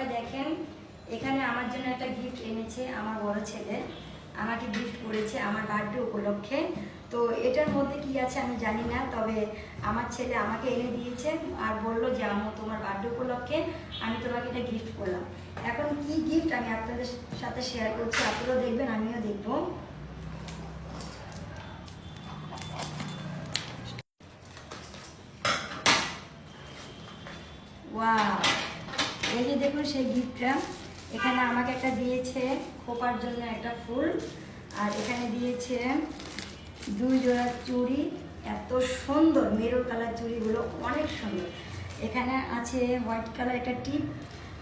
সবাই দেখেন, এখানে আমার জন্য একটা গিফট এনেছে আমার বড় ছেলে, আমাকে গিফট করেছে আমার বার্থডে উপলক্ষে। তো এটার মধ্যে কি আছে আমি জানি না, তবে আমার ছেলে আমাকে এনে দিয়েছে আর বললো যে আম্মু তোমার বার্থডে উপলক্ষে আমি তোমাকে এটা গিফট করলাম। এখন কি গিফট আমি আপনাদের সাথে শেয়ার করছি, আপনারাও দেখবেন আমিও দেখবো। ওয়াও, এই যে দেখুন সেই গিফটটা। এখানে আমাকে একটা দিয়েছে খোপার জন্য একটা ফুল, আর এখানে দিয়েছে 2 জোড়া চুড়ি। এত সুন্দর মেরুন কালার চুড়িগুলো, অনেক সুন্দর। এখানে আছে হোয়াইট কালার একটা টিপ,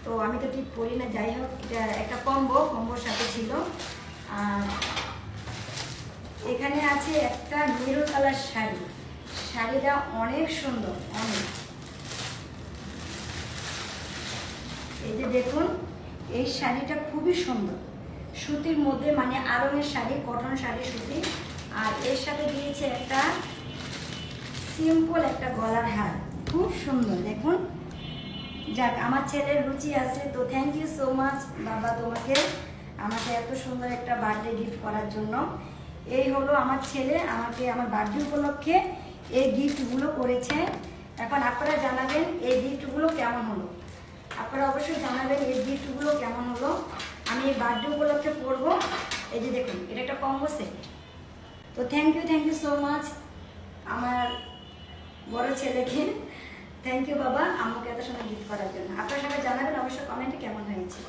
তো আমি তো টিপ পরি না, যাই হোক এটা একটা কম্বোর সাথে ছিল। আর এখানে আছে একটা মেরুন কালার শাড়ি, শাড়িটা অনেক সুন্দর, অনেক। এই যে দেখুন, এই শাড়িটা খুবই সুন্দর, সুতির মধ্যে, মানে আরঙের শাড়ি, কটন শাড়ি সুতি। আর এর সাথে দিয়েছে একটা সিম্পল একটা গলার হার, খুব সুন্দর দেখুন। যাক, আমার ছেলের রুচি আছে, তো থ্যাংক ইউ সো মাচ বাবা তোমাকে, আমাকে এত সুন্দর একটা বার্থডে গিফট করার জন্য। এই হলো আমার ছেলে আমাকে আমার বার্থডে উপলক্ষে এই গিফটগুলো করেছে। এখন আপনারা জানাবেন এই গিফটগুলো কেমন হলো, আপনারা অবশ্যই জানাবেন এই গিফটগুলো কেমন হলো। আমি এই বার্থডে উপলক্ষে পরবো। এই যে দেখুন, এটা একটা কম্বো সেট। তো থ্যাংক ইউ সো মাচ আমার বড় ছেলেকে। থ্যাংক ইউ বাবা আমাকে এত সময় গিফট করার জন্য। আপনারা সবাই জানাবেন অবশ্যই কমেন্টে কেমন হয়েছে।